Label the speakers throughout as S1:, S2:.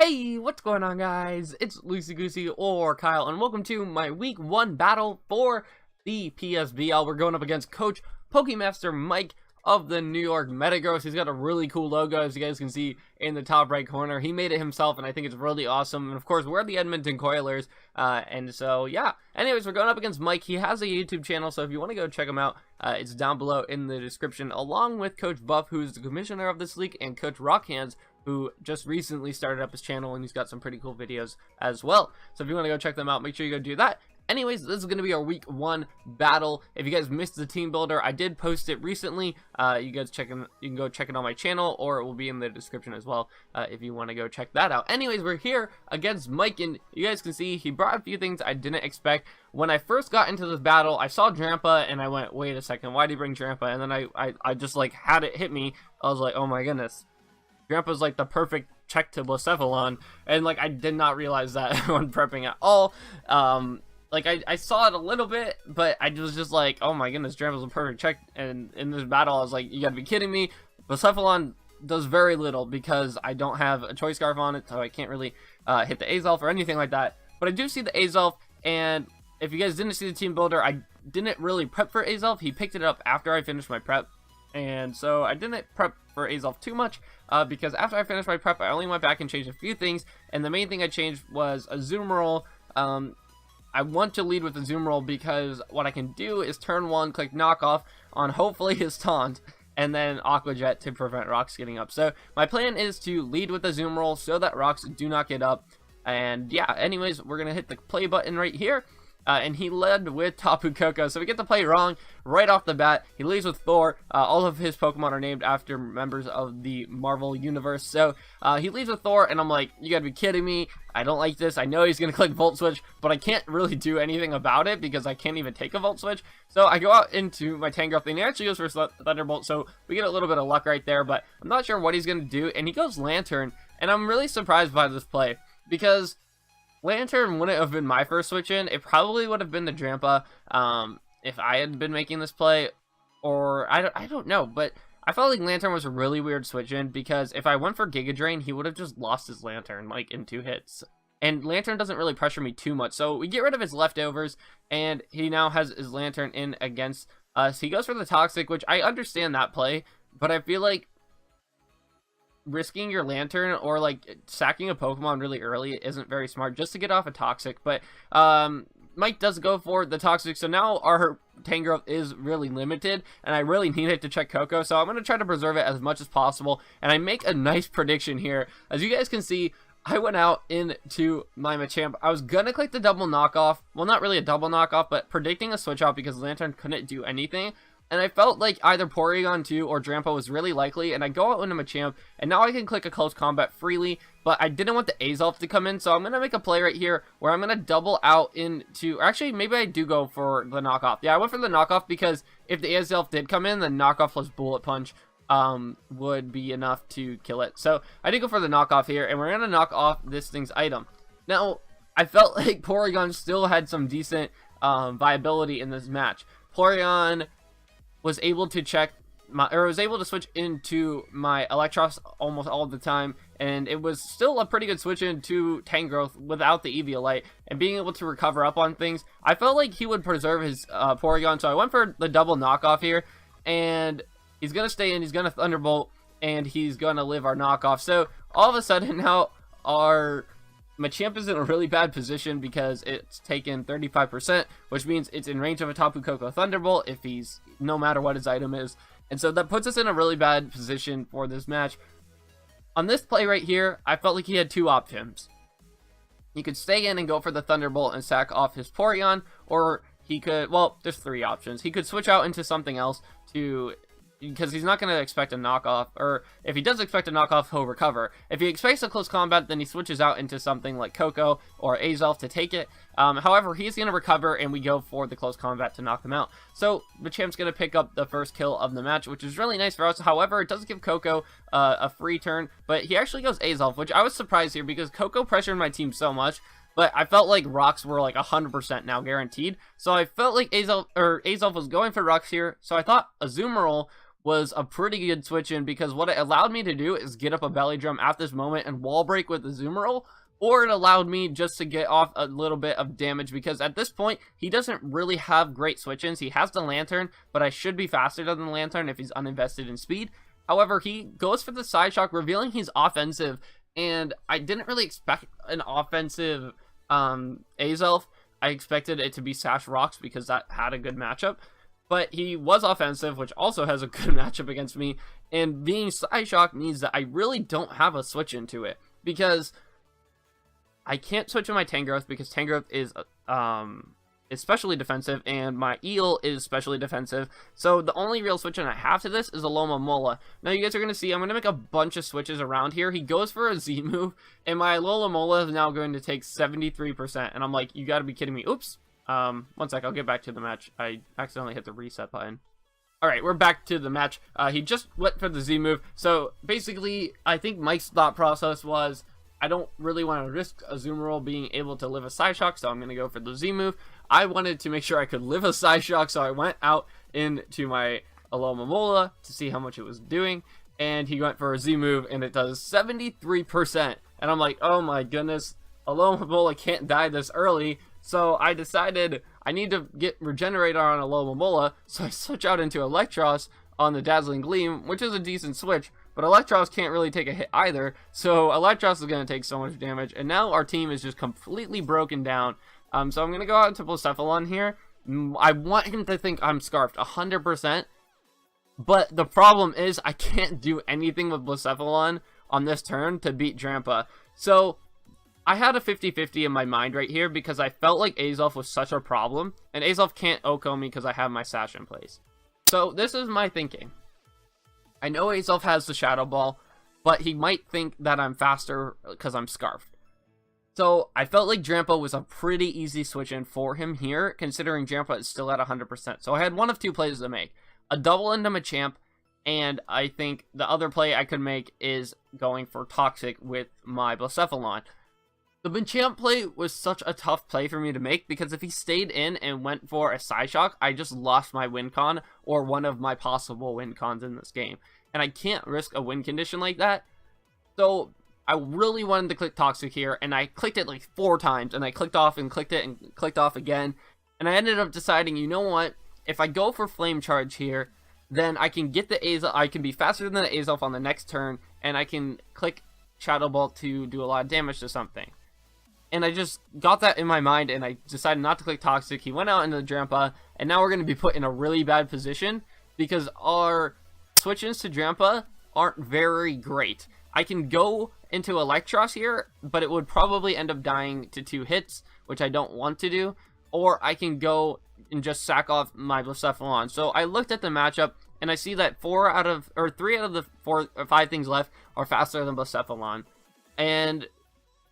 S1: Hey, what's going on, guys? It's LuceyGoosey or Kyle, and welcome to my week 1 battle for the PSBL. We're going up against Coach Pokemaster Mike of the New York Metagross. He's got a really cool logo, as you guys can see in the top right corner. He made it himself, and I think it's really awesome. And of course, we're the Edmonton Coilers, and so yeah. Anyways, we're going up against Mike. He has a YouTube channel, so if you want to go check him out, it's down below in the description, along with Coach Buff, who's the commissioner of this league, and Coach Rockhands, who just recently started up his channel, and he's got some pretty cool videos as well. So if you want to go check them out, make sure you go do that. Anyways, this is going to be our week 1 battle. If you guys missed the team builder, I did post it recently. You can go check it on my channel, or it will be in the description as well if you want to go check that out. Anyways, we're here against Mike, and you guys can see he brought a few things I didn't expect. When I first got into this battle, I saw Drampa, and I went, wait a second, why did he bring Drampa? And then I just like had it hit me. I was like, oh my goodness. Grandpa's like the perfect check to Blacephalon, and like I did not realize that when prepping at all. Like I saw it a little bit, but I was just like, oh my goodness, Grandpa's a perfect check. And in this battle, I was like, you gotta be kidding me. Blacephalon does very little because I don't have a choice scarf on it, so I can't really hit the Azolf or anything like that. But I do see the Azolf, and if you guys didn't see the team builder, I didn't really prep for Azolf. He picked it up after I finished my prep. And so I didn't prep for Azolf too much because after I finished my prep, I only went back and changed a few things. And the main thing I changed was a zoom roll. I want to lead with the zoom roll because what I can do is turn 1, click knockoff on hopefully his taunt, and then Aqua Jet to prevent rocks getting up. So my plan is to lead with the zoom roll so that rocks do not get up. And yeah, anyways, we're going to hit the play button right here. And he led with Tapu Koko, so we get to play wrong right off the bat. He leads with Thor. All of his Pokemon are named after members of the Marvel Universe. So he leads with Thor, and I'm like, you gotta be kidding me. I don't like this. I know he's gonna click Volt Switch, but I can't really do anything about it because I can't even take a Volt Switch. So I go out into my Tangrowth, and he actually goes for Thunderbolt, so we get a little bit of luck right there, but I'm not sure what he's gonna do. And he goes Lantern, and I'm really surprised by this play because Lantern wouldn't have been my first switch in. It probably would have been the Drampa if I had been making this play, or I don't know, but I felt like Lantern was a really weird switch in because if I went for Giga Drain, he would have just lost his Lantern like in 2 hits. And Lantern doesn't really pressure me too much, so we get rid of his leftovers, and he now has his Lantern in against us. He goes for the Toxic, which I understand that play, but I feel like risking your Lantern or like sacking a Pokemon really early isn't very smart just to get off a Toxic. But Mike does go for the Toxic, so now our Tangrowth is really limited, and I really need it to check Koko, so I'm going to try to preserve it as much as possible. And I make a nice prediction here. As you guys can see, I went out into my Machamp. I was going to click the double knockoff. Well, not really a double knockoff, but predicting a switch out because Lantern couldn't do anything. And I felt like either Porygon 2 or Drampa was really likely, and I go out into Machamp, and now I can click a close combat freely, but I didn't want the Azolf to come in, so I'm going to make a play right here where I'm going to double out into, actually, maybe I do go for the knockoff. Yeah, I went for the knockoff because if the Azolf did come in, then knockoff plus Bullet Punch would be enough to kill it. So I did go for the knockoff here, and we're going to knock off this thing's item. Now, I felt like Porygon still had some decent viability in this match. Porygon was able to was able to switch into my Electros almost all the time, and it was still a pretty good switch into Tangrowth without the Eviolite and being able to recover up on things. I felt like he would preserve his Porygon, so I went for the double knockoff here, and he's gonna stay in, he's gonna Thunderbolt, and he's gonna live our knockoff. So all of a sudden now our Machamp is in a really bad position because it's taken 35%, which means it's in range of a Tapu Koko Thunderbolt if he's, no matter what his item is. And so that puts us in a really bad position for this match. On this play right here, I felt like he had 2 options. He could stay in and go for the Thunderbolt and sack off his Porygon, or he could, well, there's 3 options. He could switch out into something else because he's not going to expect a knockoff, or if he does expect a knockoff, he'll recover. If he expects a close combat, then he switches out into something like Koko or Azolf to take it. However, he's going to recover, and we go for the close combat to knock him out. So Machamp's going to pick up the first kill of the match, which is really nice for us. However, it does give Koko a free turn, but he actually goes Azolf, which I was surprised here because Koko pressured my team so much. But I felt like rocks were like 100% now guaranteed. So I felt like Azolf was going for rocks here. So I thought a Zoom roll was a pretty good switch in, because what it allowed me to do is get up a belly drum at this moment and wall break with the zoom roll, or it allowed me just to get off a little bit of damage, because at this point, he doesn't really have great switch-ins. He has the lantern, but I should be faster than the lantern if he's uninvested in speed. However, he goes for the side shock, revealing he's offensive, and I didn't really expect an offensive Azelf. I expected it to be Sash Rocks because that had a good matchup, but he was offensive, which also has a good matchup against me, and being side shock means that I really don't have a switch into it, because I can't switch in my Tangrowth because Tangrowth is especially defensive, and my Eel is especially defensive. So the only real switch in I have to this is a Alomomola. Now you guys are going to see I'm going to make a bunch of switches around here. He goes for a Z move, and my Alomomola is now going to take 73%. And I'm like, you got to be kidding me. Oops. 1 sec, I'll get back to the match. I accidentally hit the reset button. Alright, we're back to the match. He just went for the Z move. So basically, I think Mike's thought process was, I don't really want to risk a zoom roll being able to live a side shock, so I'm going to go for the Z move. I wanted to make sure I could live a side shock, so I went out into my Alomomola to see how much it was doing, and he went for a Z move, and it does 73%. And I'm like, oh my goodness, Alomomola can't die this early, so I decided I need to get Regenerator on Alomomola, so I switch out into Electros on the Dazzling Gleam, which is a decent switch, but Electros can't really take a hit either, so Electros is going to take so much damage, and now our team is just completely broken down. So I'm going to go out into Blacephalon here. I want him to think I'm Scarfed 100%, but the problem is I can't do anything with Blacephalon on this turn to beat Drampa. So I had a 50-50 in my mind right here, because I felt like Azelf was such a problem, and Azelf can't Oko me because I have my Sash in place. So this is my thinking. I know Azelf has the Shadow Ball, but he might think that I'm faster because I'm Scarfed. So I felt like Drampa was a pretty easy switch in for him here, considering Drampa is still at 100%. So I had one of two plays to make. A double into Machamp, and I think the other play I could make is going for Toxic with my Blacephalon. The Machamp play was such a tough play for me to make, because if he stayed in and went for a side shock, I just lost my win con, or one of my possible win cons in this game. And I can't risk a win condition like that. So I really wanted to click Toxic here, and I clicked it like 4 times, and I clicked off and clicked it and clicked off again. And I ended up deciding, you know what, if I go for Flame Charge here, then I can get the Azelf, I can be faster than the Azelf on the next turn, and I can click Shadow Ball to do a lot of damage to something. And I just got that in my mind, and I decided not to click Toxic. He went out into the Drampa, and now we're going to be put in a really bad position, because our switch-ins to Drampa aren't very great. I can go into Electros here, but it would probably end up dying to 2 hits, which I don't want to do. Or I can go and just sack off my Blacephalon. So I looked at the matchup, and I see that 3 out of the 4 or 5 things left are faster than Blacephalon. And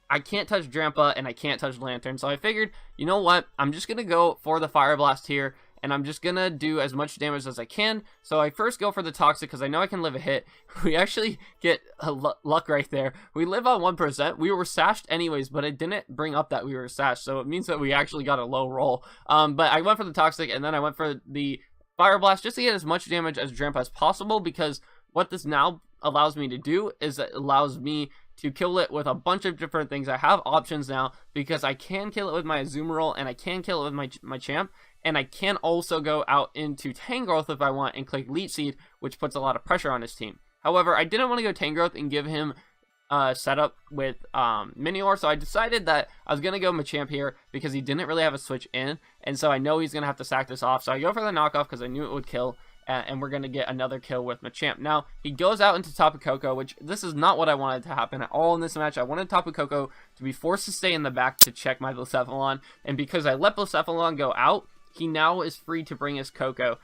S1: I can't touch Drampa, and I can't touch Lantern. So I figured, you know what, I'm just going to go for the Fire Blast here, and I'm just going to do as much damage as I can. So I first go for the Toxic, because I know I can live a hit. We actually get a luck right there. We live on 1%. We were sashed anyways, but it didn't bring up that we were sashed, so it means that we actually got a low roll. But I went for the Toxic, and then I went for the Fire Blast just to get as much damage as Drampa as possible, because what this now allows me to do is it allows me to kill it with a bunch of different things. I have options now, because I can kill it with my Azumarill, and I can kill it with my Champ, and I can also go out into Tangrowth if I want and click Leech Seed, which puts a lot of pressure on his team. However, I didn't want to go Tangrowth and give him setup with Minior, so I decided that I was going to go Machamp here, because he didn't really have a switch in, and so I know he's going to have to sack this off, so I go for the knockoff because I knew it would kill, and we're going to get another kill with Machamp. Now, he goes out into Tapu Koko, which this is not what I wanted to happen at all in this match. I wanted Tapu Koko to be forced to stay in the back to check my Blacephalon, and because I let Blacephalon go out, he now is free to bring his Koko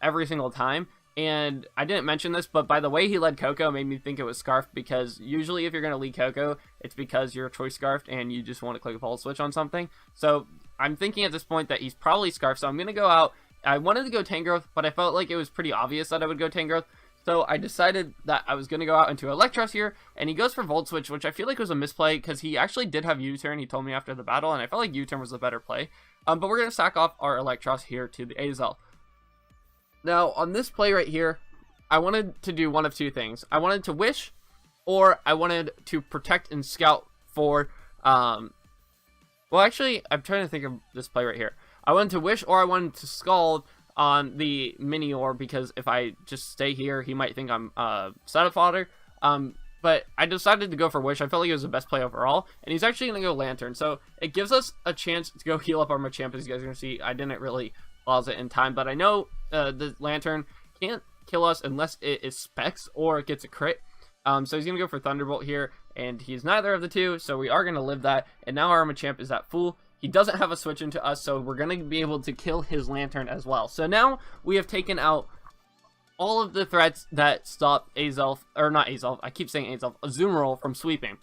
S1: every single time. And I didn't mention this, but by the way he led Koko made me think it was Scarfed, because usually if you're going to lead Koko, it's because you're choice Scarfed and you just want to click a Volt Switch on something. So I'm thinking at this point that he's probably Scarfed, so I'm going to go out. I wanted to go Tangrowth, but I felt like it was pretty obvious that I would go Tangrowth, so I decided that I was going to go out into Electros here, and he goes for Volt Switch, which I feel like was a misplay, because he actually did have U-Turn, he told me after the battle, and I felt like U-Turn was the better play. But we're going to sack off our Electros here to the Azelf. Now, on this play right here, I wanted to do one of two things. I wanted to wish, or I wanted to protect and scout for, well, actually, I'm trying to think of this play right here. I wanted to wish, or I wanted to scald on the Minior, because if I just stay here, he might think I'm setup fodder. But I decided to go for wish. I felt like it was the best play overall, and he's actually going to go lantern. So it gives us a chance to go heal up our Machamp. As you guys are going to see, I didn't really pause it in time, but I know the lantern can't kill us unless it is specs or it gets a crit. So he's going to go for Thunderbolt here, and he's neither of the two, so we are going to live that. And now our Machamp is at full. He doesn't have a switch into us, so we're going to be able to kill his lantern as well. So now we have taken out all of the threats that stop Azelf, or not Azelf, I keep saying Azelf, Azumarill from sweeping.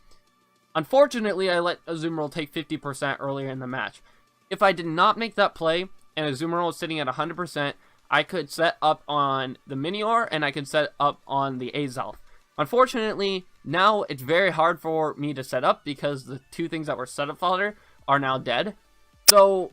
S1: Unfortunately, I let Azumarill take 50% earlier in the match. If I did not make that play, and Azumarill was sitting at 100%, I could set up on the Minior, and I could set up on the Azelf. Unfortunately, now it's very hard for me to set up, because the two things that were set up fodder are now dead. So,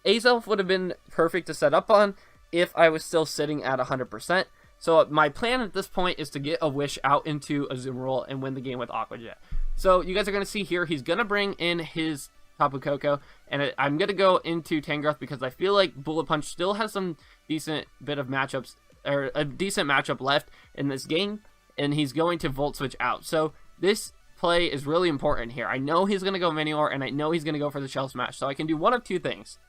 S1: Azelf would have been perfect to set up on if I was still sitting at 100%. So my plan at this point is to get a wish out into Azumarill and win the game with Aqua Jet. So you guys are going to see here, he's going to bring in his Tapu Koko, and I'm going to go into Tangrowth because I feel like Bullet Punch still has some decent bit of matchups, or a decent matchup left in this game, and he's going to Volt Switch out. So this play is really important here. I know he's going to go Minior, and I know he's going to go for the Shell Smash, so I can do one of two things.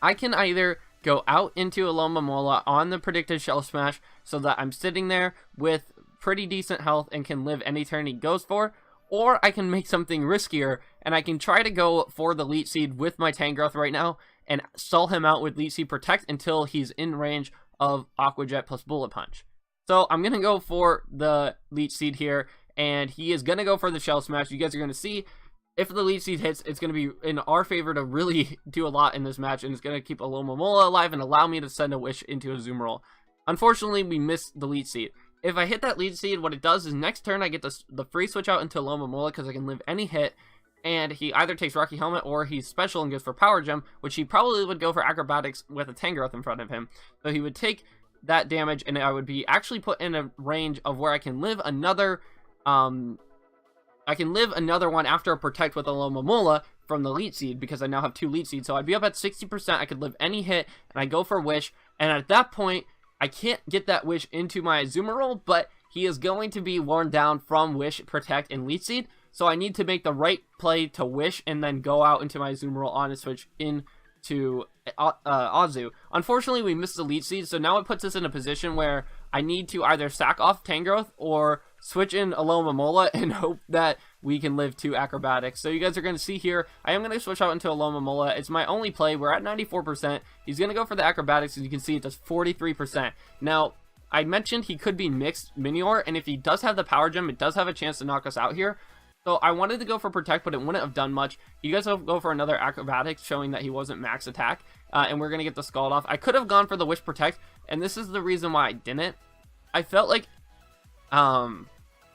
S1: I can either go out into Alomomola on the predicted Shell Smash so that I'm sitting there with pretty decent health and can live any turn he goes for, or I can make something riskier and I can try to go for the Leech Seed with my Tangrowth right now and stall him out with Leech Seed Protect until he's in range of Aqua Jet plus Bullet Punch. So I'm going to go for the Leech Seed here, and he is going to go for the Shell Smash. You guys are going to see if the Leech Seed hits, it's going to be in our favor to really do a lot in this match, and it's going to keep Alomomola alive and allow me to send a wish into Azumarill. Unfortunately, we missed the Leech Seed. If I hit that Leech Seed, what it does is next turn I get the free switch out into Alomomola because I can live any hit, and he either takes Rocky Helmet or he's special and goes for Power Gem, which he probably would go for Acrobatics with a Tangrowth in front of him. So he would take that damage, and I would be actually put in a range of where I can live another one after a Protect with Alomomola from the Leech Seed, because I now have two Leech Seeds. So I'd be up at 60%, I could live any hit, and I go for Wish, and at that point, I can't get that Wish into my Azumarill, but he is going to be worn down from Wish, Protect, and Leech Seed, so I need to make the right play to Wish, and then go out into my Azumarill on a switch into Azu. Unfortunately, we missed the Leech Seed, so now it puts us in a position where I need to either sack off Tangrowth or switch in Alomomola and hope that we can live two Acrobatics. So you guys are going to see here, I am going to switch out into Alomomola. It's my only play. We're at 94%. He's going to go for the Acrobatics, and you can see it does 43%. Now, I mentioned he could be mixed Minior, and if he does have the Power Gem, it does have a chance to knock us out here. So I wanted to go for Protect, but it wouldn't have done much. You guys will go for another Acrobatics, showing that he wasn't max attack, and we're going to get the Scald off. I could have gone for the Wish Protect, and this is the reason why I didn't. I felt like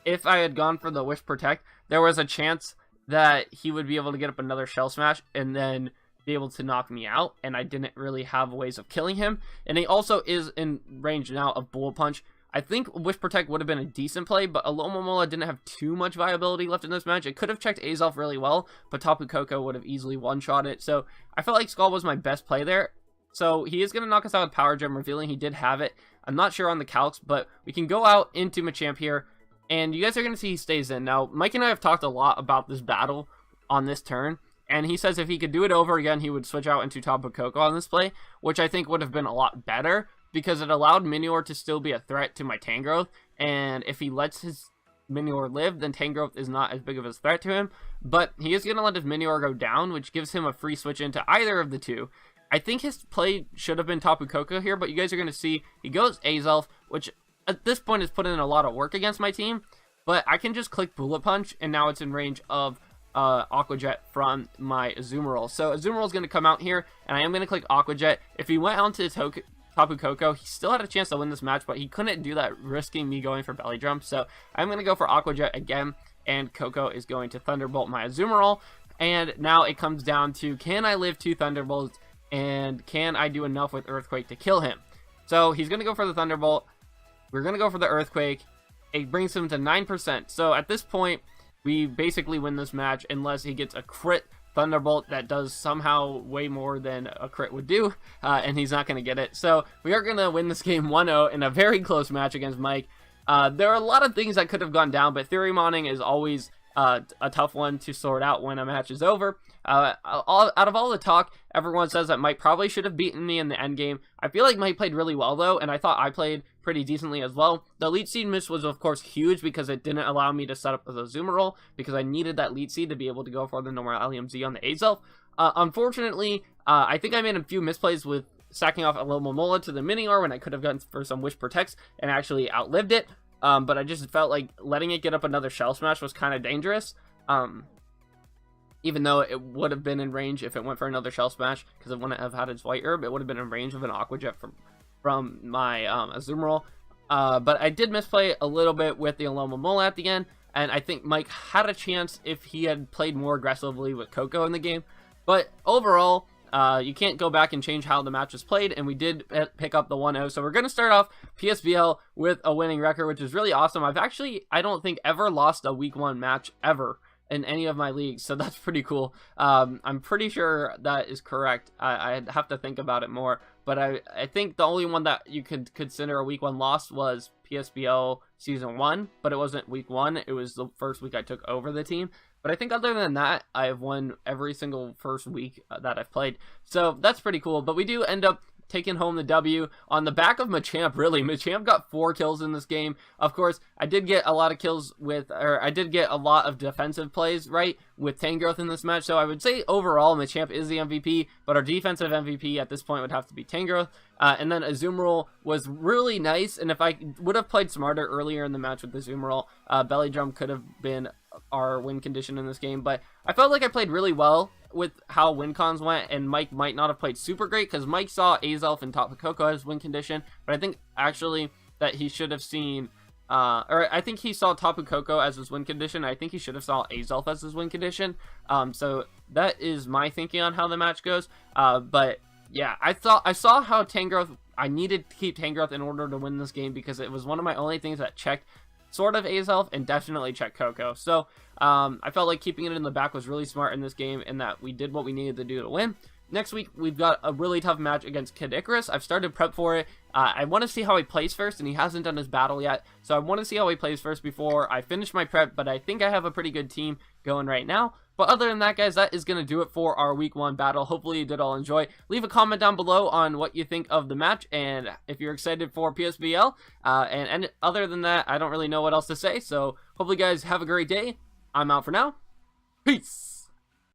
S1: if I had gone for the Wish Protect, there was a chance that he would be able to get up another Shell Smash and then be able to knock me out, and I didn't really have ways of killing him. And he also is in range now of Bullet Punch. I think Wish Protect would have been a decent play, but Alomomola didn't have too much viability left in this match. It could have checked Azelf really well, but Tapu Koko would have easily one-shot it. So I felt like Scald was my best play there. So he is going to knock us out with Power Gem, revealing he did have it. I'm not sure on the calcs, but we can go out into Machamp here, and you guys are going to see he stays in. Now, Mike and I have talked a lot about this battle on this turn, and he says if he could do it over again, he would switch out into Tapu Koko on this play, which I think would have been a lot better, because it allowed Minior to still be a threat to my Tangrowth, and if he lets his Minior live, then Tangrowth is not as big of a threat to him, but he is going to let his Minior go down, which gives him a free switch into either of the two. I think his play should have been Tapu Koko here, but you guys are going to see he goes Azelf, which at this point has put in a lot of work against my team, but I can just click Bullet Punch, and now it's in range of Aqua Jet from my Azumarill. So Azumarill is going to come out here, and I am going to click Aqua Jet. If he went on to Tapu Koko, he still had a chance to win this match, but he couldn't do that, risking me going for Belly Drum. So I'm going to go for Aqua Jet again, and Koko is going to Thunderbolt my Azumarill. And now it comes down to, can I live two Thunderbolts, and can I do enough with Earthquake to kill him? So he's going to go for the Thunderbolt. We're going to go for the Earthquake. It brings him to 9%. So at this point, we basically win this match unless he gets a crit Thunderbolt that does somehow way more than a crit would do, and he's not going to get it. So we are going to win this game 1-0 in a very close match against Mike. There are a lot of things that could have gone down, but Theory Modding is always a tough one to sort out when a match is over. Out of all the talk, everyone says that Mike probably should have beaten me in the end game. I feel like Mike played really well though, and I thought I played pretty decently as well. The lead seed miss was of course huge because it didn't allow me to set up the Zoomer roll because I needed that lead seed to be able to go for the normal LMZ on the Azelf. Unfortunately, I think I made a few misplays with sacking off a little Momola to the Mini-R when I could have gone for some Wish Protects and actually outlived it. But I just felt like letting it get up another Shell Smash was kind of dangerous. Even though it would have been in range if it went for another Shell Smash, because it wouldn't have had its White Herb, it would have been in range of an Aqua Jet from my Azumarill. But I did misplay a little bit with the Aloma Mola at the end, and I think Mike had a chance if he had played more aggressively with Coco in the game. But overall, you can't go back and change how the match was played, and we did pick up the 1-0. So we're going to start off PSBL with a winning record, which is really awesome. I've actually, I don't think, ever lost a week 1 match ever in any of my leagues, so that's pretty cool. I'm pretty sure that is correct. I'd have to think about it more, but I think the only one that you could consider a week 1 loss was PSBL Season 1, but it wasn't week 1, it was the first week I took over the team. But I think other than that, I've won every single first week that I've played, so that's pretty cool. But we do end up taking home the W on the back of Machamp, really. Machamp got 4 kills in this game. Of course, I did get a lot of kills I did get a lot of defensive plays, right, with Tangrowth in this match. So I would say overall, Machamp is the MVP, but our defensive MVP at this point would have to be Tangrowth. And then Azumarill was really nice, and if I would have played smarter earlier in the match with the Azumarill, Belly Drum could have been our win condition in this game. But I felt like I played really well with how win cons went, and Mike might not have played super great because Mike saw Azelf and Tapu Koko as win condition, but I think actually that he should have seen or I think he saw Tapu Koko as his win condition. I think he should have saw Azelf as his win condition. So that is my thinking on how the match goes. But yeah, I saw how Tangrowth, I needed to keep Tangrowth in order to win this game because it was one of my only things that checked sort of Azelf and definitely checked Coco. So I felt like keeping it in the back was really smart in this game, and that we did what we needed to do to win. Next week, we've got a really tough match against Kid Icarus. I've started prep for it. I want to see how he plays first, and he hasn't done his battle yet. So I want to see how he plays first before I finish my prep, but I think I have a pretty good team going right now. But other than that, guys, that is going to do it for our week 1 battle. Hopefully you did all enjoy. Leave a comment down below on what you think of the match, and if you're excited for PSBL. And other than that, I don't really know what else to say. So hopefully, guys, have a great day. I'm out for now. Peace!